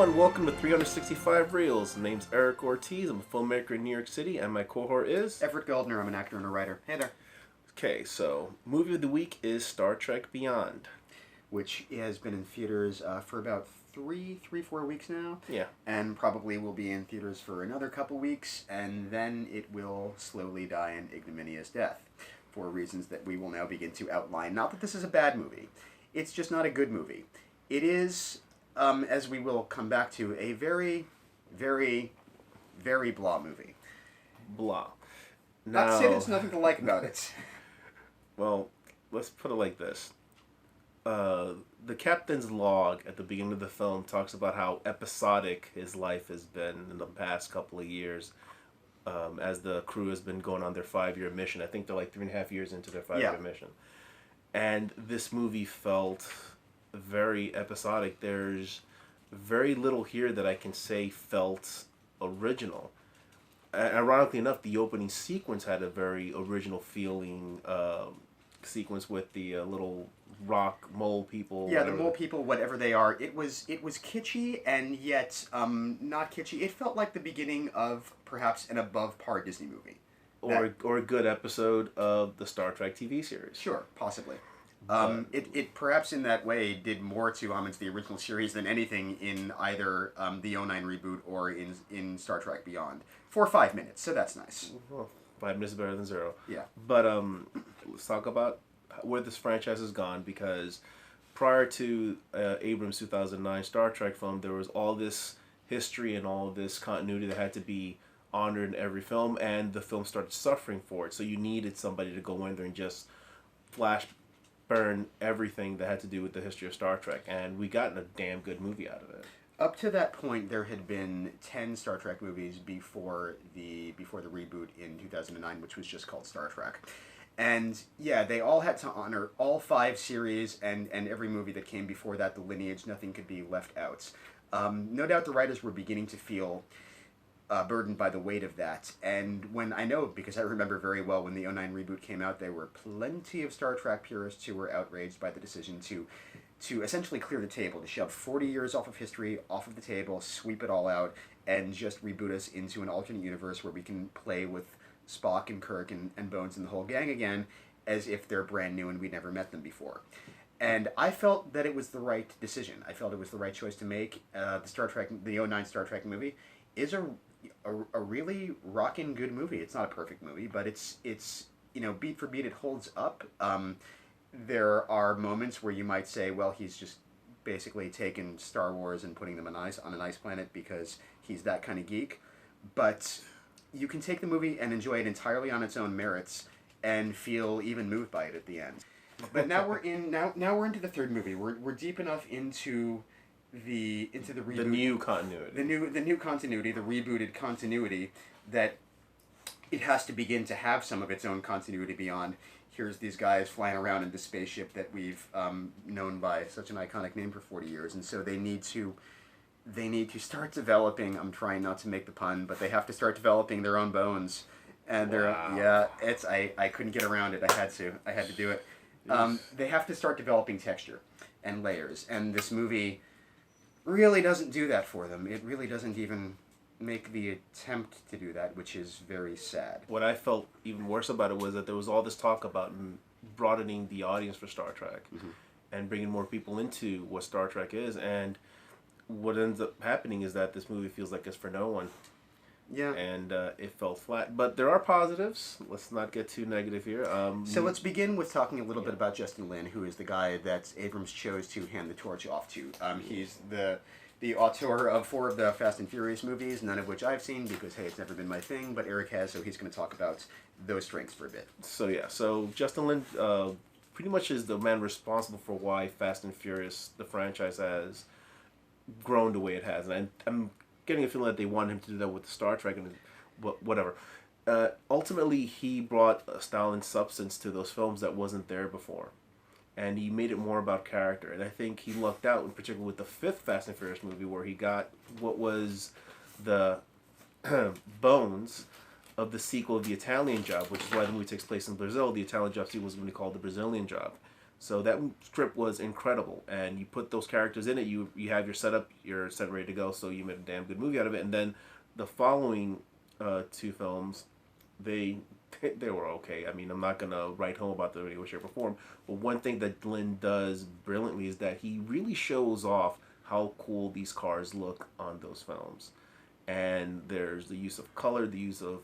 everyone, welcome to 365 Reels. My name's Eric Ortiz, I'm a filmmaker in New York City, and my cohort is... Everett Goldner, I'm an actor and a writer. Hey there. Okay, so, movie of the week is Star Trek Beyond. Which has been in theaters for about 4 weeks now. Yeah. And probably will be in theaters for another couple weeks, and then it will slowly die an ignominious death, for reasons that we will now begin to outline. Not that this is a bad movie, it's just not a good movie. It is... as we will come back to, a very, very, very blah movie. Blah. Not to say there's nothing to like about it. Well, let's put it like this. The captain's log at the beginning of the film talks about how episodic his life has been in the past couple of years, as the crew has been going on their 5-year mission. I think they're like 3.5 years into their 5-year mission. And this movie felt very episodic. There's very little here that I can say felt original. Ironically enough, the opening sequence had a very original feeling sequence with the little rock mole people. Yeah, the mole people, whatever they are. It was kitschy and yet not kitschy. It felt like the beginning of perhaps an above par Disney movie. Or a good episode of the Star Trek TV series. Sure, possibly. It perhaps in that way did more to homage the original series than anything in either the 09 reboot or in Star Trek Beyond. For 5 minutes, so that's nice. Well, 5 minutes is better than 0. Yeah. But let's talk about where this franchise has gone, because prior to Abrams' 2009 Star Trek film, there was all this history and all this continuity that had to be honored in every film, and the film started suffering for it. So you needed somebody to go in there and just burn everything that had to do with the history of Star Trek, and we got a damn good movie out of it. Up to that point, there had been 10 Star Trek movies before the reboot in 2009, which was just called Star Trek. And yeah, they all had to honor all 5 series and every movie that came before that, the lineage. Nothing could be left out. No doubt the writers were beginning to feel burdened by the weight of that. And when I know, because I remember very well when the 09 reboot came out, there were plenty of Star Trek purists who were outraged by the decision to essentially clear the table, to shove 40 years off of history off of the table, sweep it all out, and just reboot us into an alternate universe where we can play with Spock and Kirk and Bones and the whole gang again as if they're brand new and we'd never met them before. And I felt that it was the right decision. I felt it was the right choice to make. The 09 Star Trek movie is a really rockin' good movie. It's not a perfect movie, but it's beat for beat it holds up. There are moments where you might say, well, he's just basically taken Star Wars and putting them on an ice planet because he's that kind of geek. But you can take the movie and enjoy it entirely on its own merits and feel even moved by it at the end. But now we're into the third movie. We're deep enough into the reboot, the new continuity, the new continuity, the rebooted continuity, that it has to begin to have some of its own continuity beyond. Here's these guys flying around in this spaceship that we've known by such an iconic name for 40 years, and so they need to start developing. I'm trying not to make the pun, but they have to start developing their own bones, and I couldn't get around it. I had to do it. They have to start developing texture and layers, and this movie really doesn't do that for them. It really doesn't even make the attempt to do that, which is very sad. What I felt even worse about it was that there was all this talk about broadening the audience for Star Trek, and bringing more people into what Star Trek is, and what ends up happening is that this movie feels like it's for no one. Yeah. And it felt flat. But there are positives. Let's not get too negative here. So let's begin with talking a little bit about Justin Lin, who is the guy that Abrams chose to hand the torch off to. He's the auteur of 4 of the Fast and Furious movies, none of which I've seen because, hey, it's never been my thing, but Eric has, so he's going to talk about those strengths for a bit. So Justin Lin pretty much is the man responsible for why Fast and Furious, the franchise, has grown the way it has. And I'm getting a feeling that they want him to do that with Star Trek and whatever. Ultimately, he brought a style and substance to those films that wasn't there before. And he made it more about character. And I think he lucked out, in particular with the 5th Fast and Furious movie, where he got what was the bones of the sequel of The Italian Job, which is why the movie takes place in Brazil. The Italian Job sequel was going to be called The Brazilian Job. So that script was incredible, and you put those characters in it. You have your setup, you're set ready to go. So you made a damn good movie out of it. And then the following two films, they they were okay. I mean, I'm not gonna write home about the video, shape, or form. But one thing that Glenn does brilliantly is that he really shows off how cool these cars look on those films. And there's the use of color, the use of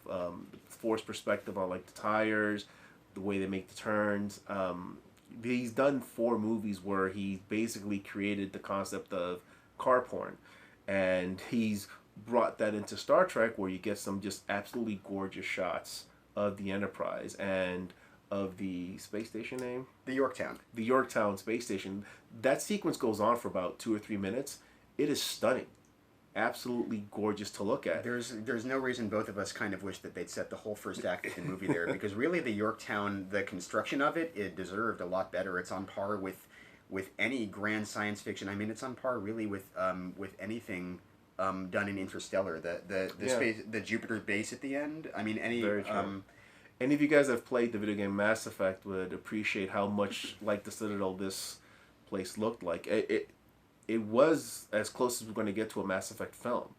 force perspective on like the tires, the way they make the turns. He's done 4 movies where he basically created the concept of car porn, and he's brought that into Star Trek, where you get some just absolutely gorgeous shots of the Enterprise and of the space station name, The Yorktown. the Yorktown space station. That sequence goes on for about 2 or 3 minutes. It is stunning, absolutely gorgeous to look at. There's no reason both of us kind of wish that they'd set the whole first act of the movie there, because really the Yorktown, the construction of it deserved a lot better. It's on par with any grand science fiction. I mean, it's on par really with anything done in Interstellar. The Yeah. space, the Jupiter base at the end. I mean, any Very true. Any of you guys that have played the video game Mass Effect would appreciate how much like the Citadel this place looked like. It was as close as we're going to get to a Mass Effect film,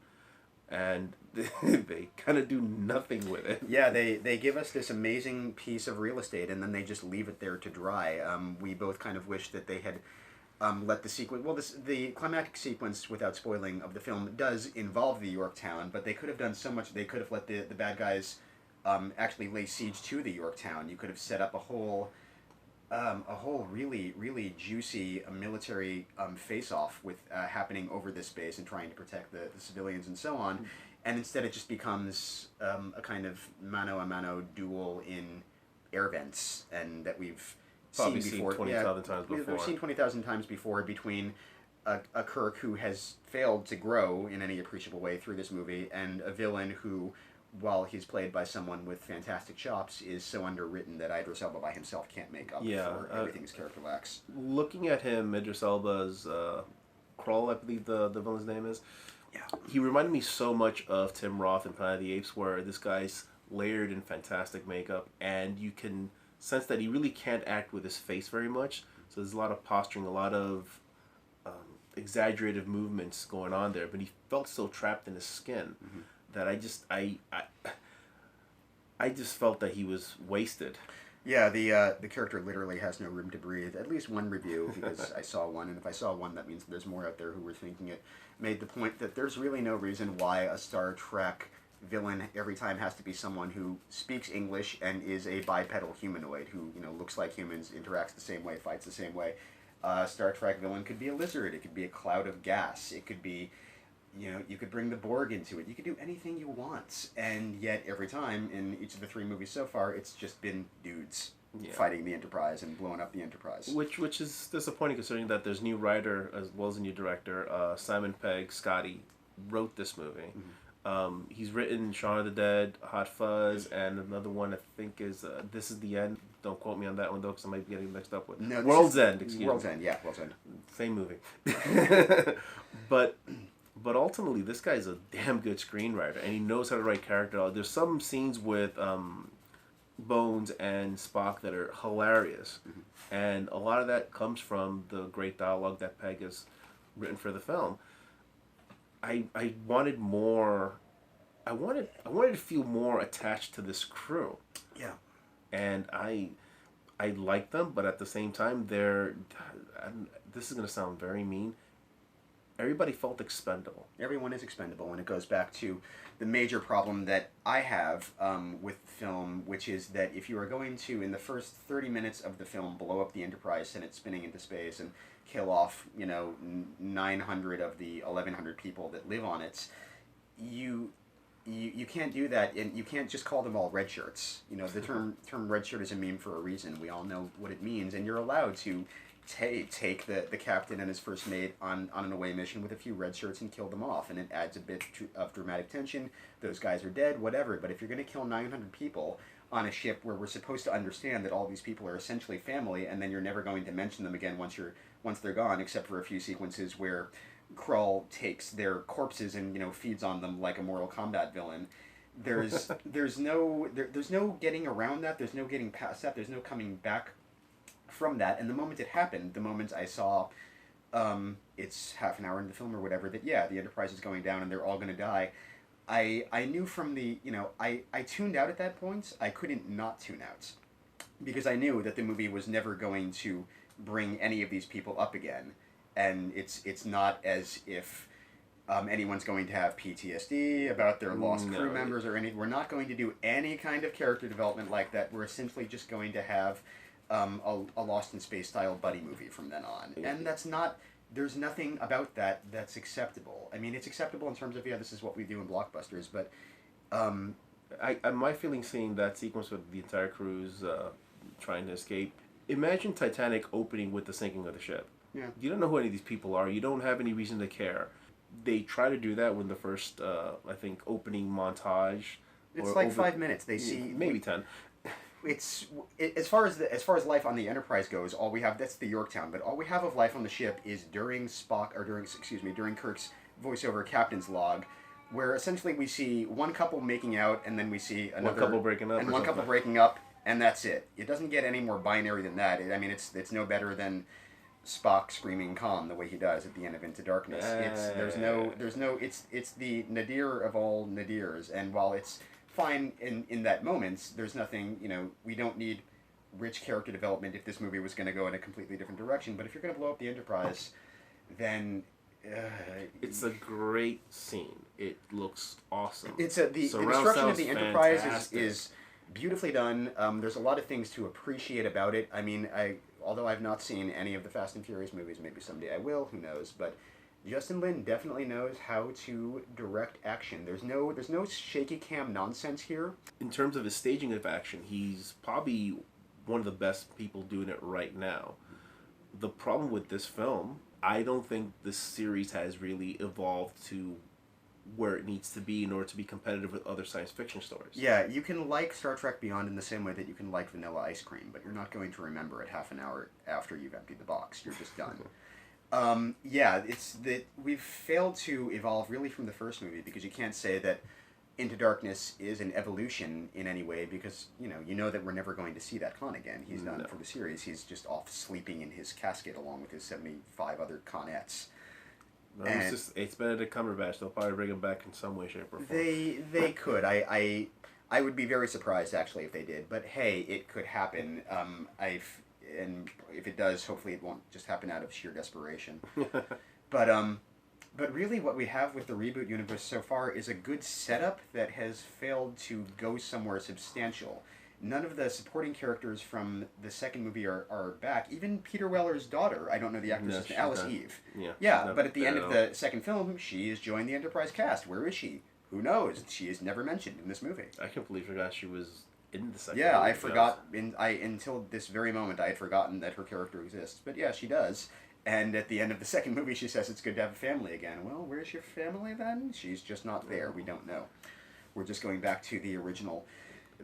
and they kind of do nothing with it. Yeah, they give us this amazing piece of real estate, and then they just leave it there to dry. We both kind of wish that they had let the sequence. Well, the climactic sequence, without spoiling, of the film does involve the Yorktown, but they could have done so much. They could have let the bad guys actually lay siege to the Yorktown. You could have set up a whole really really juicy military face-off with happening over this base and trying to protect the civilians and so on. And instead it just becomes a kind of mano a mano duel in air vents, and that we've Probably seen seen before. 20,000 times before. We've seen 20,000 times before between a Kirk who has failed to grow in any appreciable way through this movie, and a villain who, while he's played by someone with fantastic chops, is so underwritten that Idris Elba by himself can't make up for everything his character lacks. Looking at him, Idris Elba's Krull, I believe the villain's name is. Yeah. He reminded me so much of Tim Roth in Planet of the Apes, where this guy's layered in fantastic makeup, and you can sense that he really can't act with his face very much. So there's a lot of posturing, a lot of exaggerated movements going on there, but he felt so trapped in his skin that I just felt that he was wasted. Yeah, the character literally has no room to breathe. At least one review, because I saw one, and if I saw one, that means there's more out there who were thinking it, made the point that there's really no reason why a Star Trek villain every time has to be someone who speaks English and is a bipedal humanoid who, you know, looks like humans, interacts the same way, fights the same way. Star Trek villain could be a lizard. It could be a cloud of gas. It could be, you know, you could bring the Borg into it. You could do anything you want. And yet every time in each of the 3 movies so far, it's just been dudes fighting the Enterprise and blowing up the Enterprise. Which is disappointing, considering that there's new writer as well as a new director. Simon Pegg, Scotty, wrote this movie. He's written Shaun of the Dead, Hot Fuzz, and another one I think is This Is the End. Don't quote me on that one though, because I might be getting mixed up with World's End. Excuse World's me. End, yeah, World's End. Same movie. but ultimately, this guy's a damn good screenwriter, and he knows how to write character. There's some scenes with Bones and Spock that are hilarious, and a lot of that comes from the great dialogue that Pegg has written for the film. I wanted more. I wanted to feel more attached to this crew. Yeah. And I like them, but at the same time, this is going to sound very mean. Everybody felt expendable. Everyone is expendable, and it goes back to the major problem that I have with film, which is that if you are going to, in the first 30 minutes of the film, blow up the Enterprise, send it spinning into space, and kill off, 900 of the 1,100 people that live on it, you can't do that, and you can't just call them all red shirts. The term red shirt is a meme for a reason. We all know what it means, and you're allowed to take the captain and his first mate on an away mission with a few red shirts and kill them off, and it adds a bit of dramatic tension. Those guys are dead, whatever. But if you're going to kill 900 people on a ship where we're supposed to understand that all these people are essentially family, and then you're never going to mention them again once they're gone, except for a few sequences where Krull takes their corpses and feeds on them like a Mortal Kombat villain. There's no getting around that. There's no getting past that. There's no coming back from that, and the moment it happened, the moment I saw, it's half an hour into the film or whatever, that yeah, the Enterprise is going down and they're all going to die. I knew from the, I tuned out at that point. I couldn't not tune out because I knew that the movie was never going to bring any of these people up again, and it's not as if anyone's going to have PTSD about their lost crew members or anything. We're not going to do any kind of character development like that. We're essentially just going to have a Lost in Space style buddy movie from then on, and that's not. There's nothing about that that's acceptable. I mean, it's acceptable in terms of, yeah, this is what we do in blockbusters, but my feeling seeing that sequence with the entire crew's trying to escape. Imagine Titanic opening with the sinking of the ship. Yeah. You don't know who any of these people are. You don't have any reason to care. They try to do that when the first, I think, opening montage. It's like 5 minutes. They see maybe 10. As far as life on the Enterprise goes, all we have, that's the Yorktown, but all we have of life on the ship is during Kirk's voiceover captain's log, where essentially we see one couple making out, and then we see another one couple breaking up, and one couple breaking up, and that's it. It doesn't get any more binary than that. I mean, it's no better than Spock screaming "Khan" the way he does at the end of Into Darkness. It's the nadir of all nadirs, and while it's fine in that moment, there's nothing, we don't need rich character development if this movie was going to go in a completely different direction. But if you're going to blow up the Enterprise, then it's a great scene. It looks awesome. The destruction of the Enterprise is beautifully done. There's a lot of things to appreciate about it. I mean, although I've not seen any of the Fast and Furious movies, maybe someday I will, who knows, but Justin Lin definitely knows how to direct action. There's no shaky cam nonsense here. In terms of his staging of action, he's probably one of the best people doing it right now. The problem with this film, I don't think this series has really evolved to where it needs to be in order to be competitive with other science fiction stories. Yeah, you can like Star Trek Beyond in the same way that you can like vanilla ice cream, but you're not going to remember it half an hour after you've emptied the box. You're just done. It's that we've failed to evolve really from the first movie, because you can't say that Into Darkness is an evolution in any way, because you know that we're never going to see that Khan again. He's done for the series. He's just off sleeping in his casket along with his 75 other Khanettes. It's Benedict Cumberbatch. They'll probably bring him back in some way, shape, or form. They could. I would be very surprised actually if they did. But hey, it could happen. And if it does, hopefully it won't just happen out of sheer desperation. But really what we have with the reboot universe so far is a good setup that has failed to go somewhere substantial. None of the supporting characters from the second movie are back. Even Peter Weller's daughter, I don't know the actress' name, Alice Eve. Yeah, but at the end of the second film, she has joined the Enterprise cast. Where is she? Who knows? She is never mentioned in this movie. I completely forgot she was in the second movie. I forgot. Until this very moment, I had forgotten that her character exists. But yeah, she does. And at the end of the second movie, she says it's good to have a family again. Well, where's your family then? She's just not there. We don't know. We're just going back to the original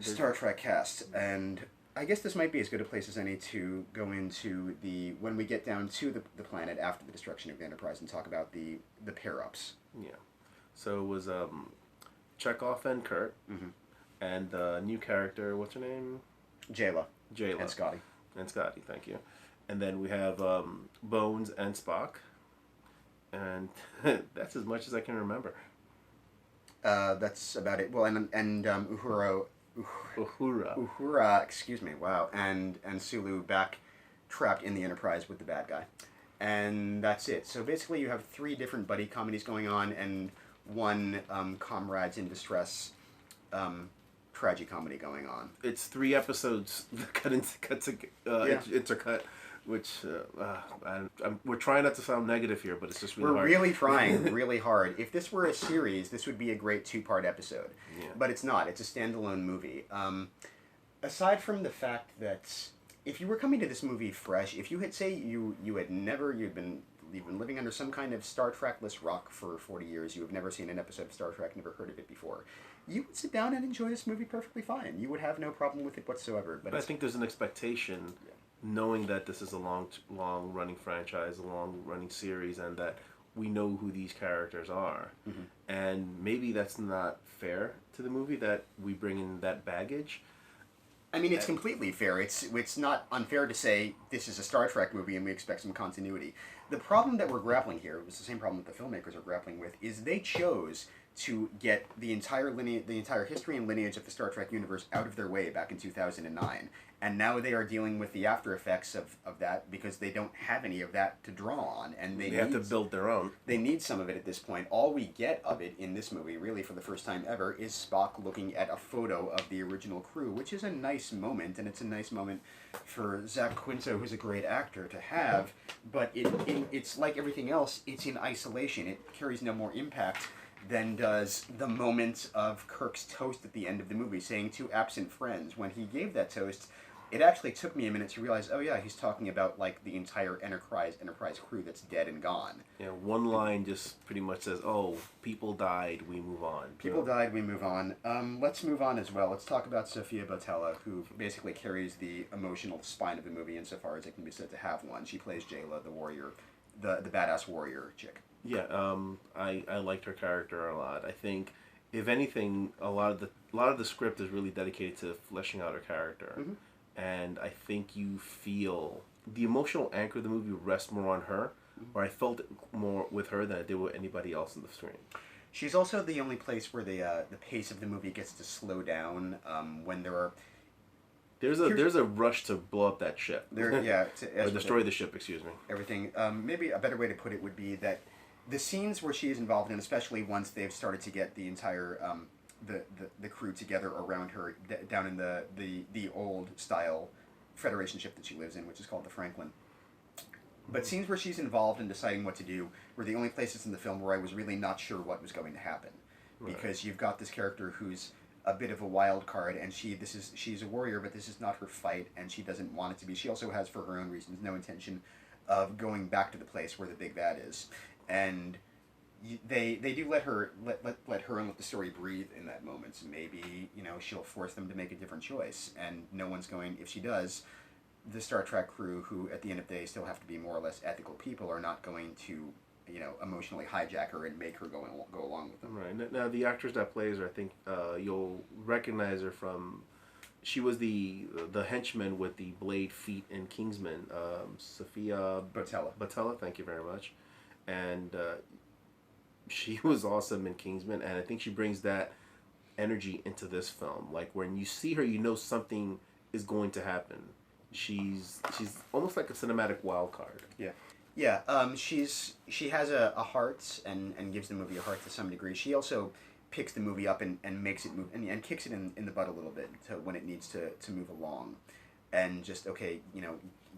Star Trek cast. And I guess this might be as good a place as any to go into when we get down to the planet after the destruction of the Enterprise and talk about the pair-ups. Yeah. So it was Chekhov and Kurt, and the new character, what's her name? Jayla. And Scotty. Thank you. And then we have Bones and Spock. And that's as much as I can remember. That's about it. Well, and Uhura, excuse me, wow. And Sulu back trapped in the Enterprise with the bad guy. And that's it. So basically you have 3 different buddy comedies going on and one comrades in distress tragicomedy going on. It's 3 episodes intercut, which we're trying not to sound negative here, but it's just really hard. We're really trying really hard. If this were a series, this would be a great 2-part episode. Yeah. But it's not. It's a standalone movie. Aside from the fact that if you were coming to this movie fresh, if you had you've been living under some kind of Star Trek-less rock for 40 years, you have never seen an episode of Star Trek, never heard of it before, you would sit down and enjoy this movie perfectly fine. You would have no problem with it whatsoever. But I think there's an expectation, knowing that this is a long-running franchise, a long-running series, and that we know who these characters are. And maybe that's not fair to the movie, that we bring in that baggage. I mean, it's completely fair. It's not unfair to say this is a Star Trek movie and we expect some continuity. The problem that we're grappling here, it was the same problem that the filmmakers are grappling with, is they chose to get the entire history and lineage of the Star Trek universe out of their way back in 2009. And now they are dealing with the after effects of that because they don't have any of that to draw on. And they have to build their own. They need some of it at this point. All we get of it in this movie, really for the first time ever, is Spock looking at a photo of the original crew, which is a nice moment. And it's a nice moment for Zach Quinto, who's a great actor, to have. But it's like everything else, it's in isolation. It carries no more impact than does the moment of Kirk's toast at the end of the movie, saying to absent friends. When he gave that toast, it actually took me a minute to realize, oh yeah, he's talking about like the entire Enterprise crew that's dead and gone. Yeah, one line just pretty much says, "Oh, people died, we move on." People died, we move on. Let's move on as well. Let's talk about Sofia Boutella, who basically carries the emotional spine of the movie insofar as it can be said to have one. She plays Jayla, the warrior, the badass warrior chick. Yeah, I liked her character a lot. I think, if anything, a lot of the script is really dedicated to fleshing out her character, and I think you feel the emotional anchor of the movie rests more on her, or I felt it more with her than I did with anybody else on the screen. She's also the only place where the pace of the movie gets to slow down when there are. There's a rush to blow up that ship. Or destroy the ship. Excuse me. Everything. Maybe a better way to put it would be that the scenes where she is involved in, especially once they've started to get the entire the crew together around her down in the old style Federation ship that she lives in, which is called the Franklin. But scenes where she's involved in deciding what to do were the only places in the film where I was really not sure what was going to happen, because you've got this character who's a bit of a wild card, and she's a warrior, but this is not her fight, and she doesn't want it to be. She also has, for her own reasons, no intention of going back to the place where the big bad is, and they do let her and let the story breathe in that moment. So maybe she'll force them to make a different choice, and no one's going. If she does, the Star Trek crew, who at the end of the day still have to be more or less ethical people, are not going to emotionally hijack her and make her go along with them. Right. Now, the actress that plays her, I think you'll recognize her from. She was the henchman with the blade feet in Kingsman, Sofia Boutella. Thank you very much, and she was awesome in Kingsman, and I think she brings that energy into this film. Like when you see her, you know something is going to happen. She's almost like a cinematic wild card. Yeah. Yeah, she has a heart and gives the movie a heart to some degree. She also picks the movie up and makes it move and kicks it in the butt a little bit to when it needs to move along, and just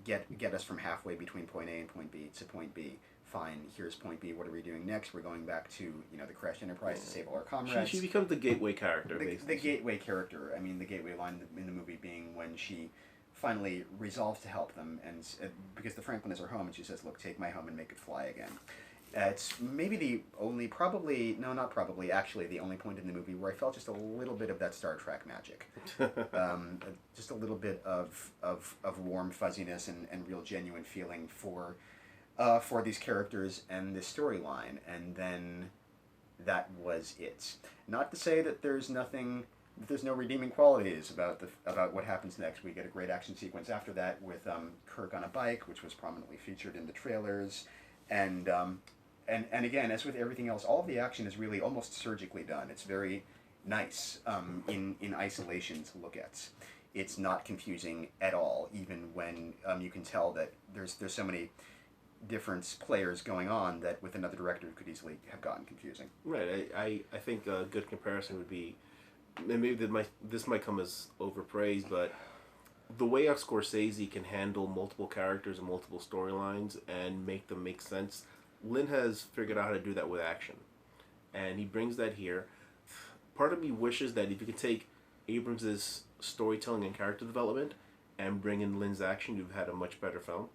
get us from halfway between point A and point B to point B. Fine, here's point B. What are we doing next? We're going back to the crashed Enterprise to save all our comrades. She becomes the gateway character. The gateway character. I mean, the gateway line in the movie being when she finally resolves to help them, and because the Franklin is her home, and she says, "Look, take my home and make it fly again." It's maybe the only, actually the only point in the movie where I felt just a little bit of that Star Trek magic, just a little bit of warm fuzziness and real genuine feeling for these characters and this storyline, and then that was it. Not to say that there's no redeeming qualities about what happens next. We get a great action sequence after that with Kirk on a bike, which was prominently featured in the trailers, and again, as with everything else, all of the action is really almost surgically done. It's very nice in isolation to look at. It's not confusing at all, even when you can tell that there's so many different players going on that with another director could easily have gotten confusing. Right. I think a good comparison would be, and maybe this might come as overpraised, but the way Scorsese can handle multiple characters and multiple storylines and make them make sense, Lin has figured out how to do that with action, and he brings that here. Part of me wishes that if you could take Abrams' storytelling and character development and bring in Lin's action, you've had a much better film.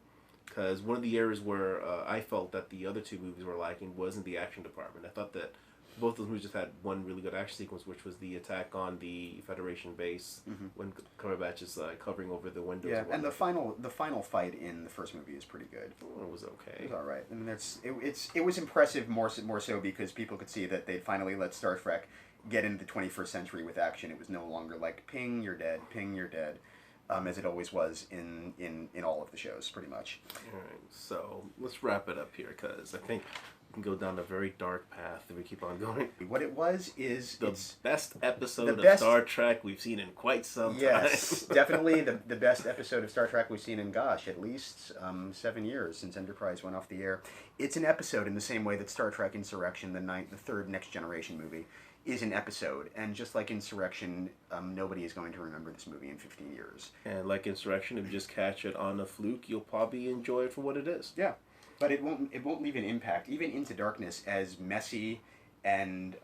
Because one of the areas where I felt that the other two movies were lacking was in the action department. I thought that both those movies just had one really good action sequence, which was the attack on the Federation base when Cumberbatch is covering over the windows. Yeah, and the final fight in the first movie is pretty good. Oh, it was okay. It was all right. I mean, it was impressive more so because people could see that they'd finally let Star Trek get into the 21st century with action. It was no longer like ping, you're dead, ping, you're dead. as it always was in all of the shows, pretty much. All right, so let's wrap it up here because I think we can go down a very dark path if we keep on going. What it was is The best episode the of best- Star Trek we've seen in quite some Yes, time. definitely the best episode of Star Trek we've seen in, gosh, at least 7 years since Enterprise went off the air. It's an episode in the same way that Star Trek Insurrection, the third Next Generation movie, is an episode. And just like Insurrection, nobody is going to remember this movie in 15 years. And like Insurrection, if you just catch it on a fluke, you'll probably enjoy it for what it is. Yeah, but it won't leave an impact, even Into Darkness, as messy and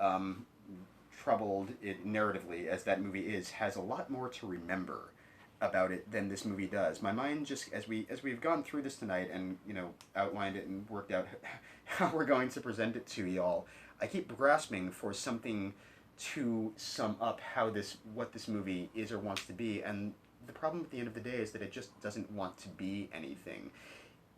troubled narratively as that movie is, has a lot more to remember about it than this movie does. My mind just, as we've gone through this tonight and outlined it and worked out how we're going to present it to y'all, I keep grasping for something to sum up what this movie is or wants to be, and the problem at the end of the day is that it just doesn't want to be anything.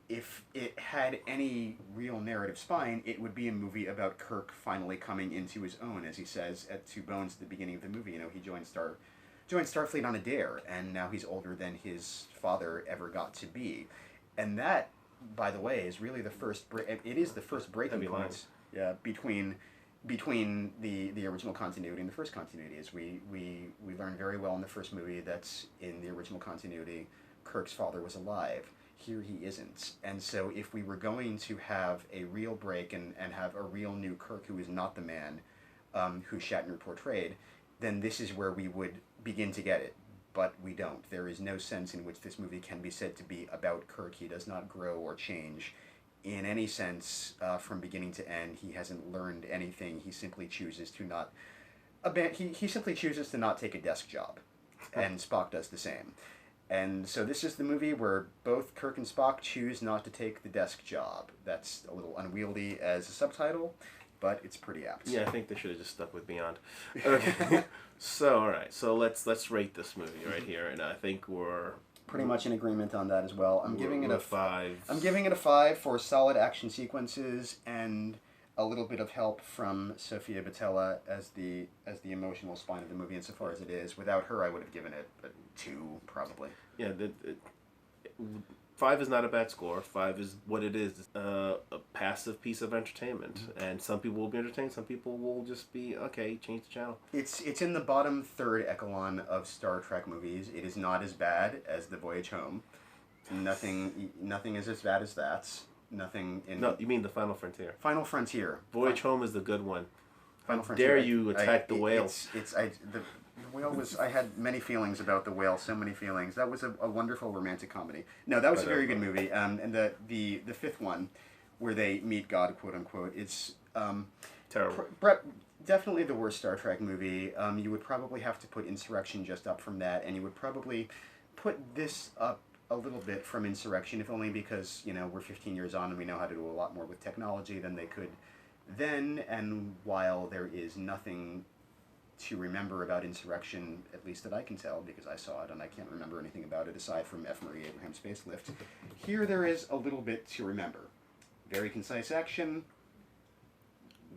If it had any real narrative spine, it would be a movie about Kirk finally coming into his own, as he says at Two Bones at the beginning of the movie. He joined Starfleet on a dare, and now he's older than his father ever got to be. And that, by the way, is really the first it is the first breaking point between the original continuity and the first continuity. Is we learn very well in the first movie that in the original continuity, Kirk's father was alive. Here he isn't. And so if we were going to have a real break and have a real new Kirk who is not the man who Shatner portrayed, then this is where we would begin to get it. But we don't. There is no sense in which this movie can be said to be about Kirk. He does not grow or change in any sense from beginning to end. He hasn't learned anything. He simply chooses to not he simply chooses to not take a desk job. And Spock does the same. And so this is the movie where both Kirk and Spock choose not to take the desk job. That's a little unwieldy as a subtitle, but it's pretty apt. Yeah, I think they should have just stuck with Beyond. Okay. So, all right. So let's rate this movie right here, and I think we're pretty much in agreement on that as well. I'm giving it a 5. I'm giving it a 5 for solid action sequences and a little bit of help from Sofia Boutella as the emotional spine of the movie insofar as it is. Without her, I would have given it a 2 probably. Yeah, 5 is not a bad score. 5 is what it is. A passive piece of entertainment. And some people will be entertained. Some people will just be, okay, change the channel. It's in the bottom third echelon of Star Trek movies. It is not as bad as The Voyage Home. Nothing is as bad as that. Nothing in... No, you mean The Final Frontier. Final Frontier. Voyage Home is the good one. Final How Frontier. dare you attack the whale? The whale was... I had many feelings about the whale, so many feelings. That was a wonderful romantic comedy. No, that was a very good movie. And the fifth one, where they meet God, quote unquote, it's... Terrible. Definitely the worst Star Trek movie. You would probably have to put Insurrection just up from that, and you would probably put this up a little bit from Insurrection, if only because, we're 15 years on and we know how to do a lot more with technology than they could then, and while there is nothing to remember about Insurrection, at least that I can tell, because I saw it and I can't remember anything about it aside from F. Murray Abraham Space Lift, here there is a little bit to remember. Very concise action,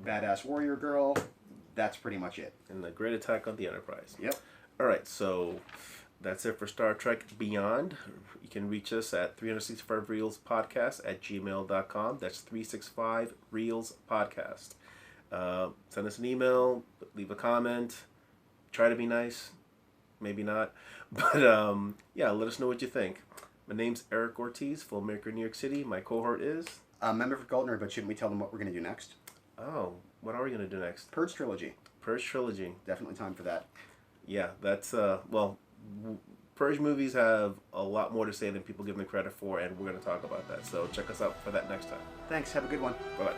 badass warrior girl, that's pretty much it. And the Great Attack on the Enterprise. Yep. Alright, so that's it for Star Trek Beyond. You can reach us at 365reelspodcast@gmail.com. That's 365reelspodcast. Send us an email, leave a comment, try to be nice, maybe not. But let us know what you think. My name's Eric Ortiz, filmmaker, New York City. My cohort is... Member for Goldner, but shouldn't we tell them what we're going to do next? Oh, what are we going to do next? Purge Trilogy. Purge Trilogy. Definitely time for that. Yeah, that's, Purge movies have a lot more to say than people give them credit for, and we're going to talk about that. So check us out for that next time. Thanks. Have a good one. Bye-bye.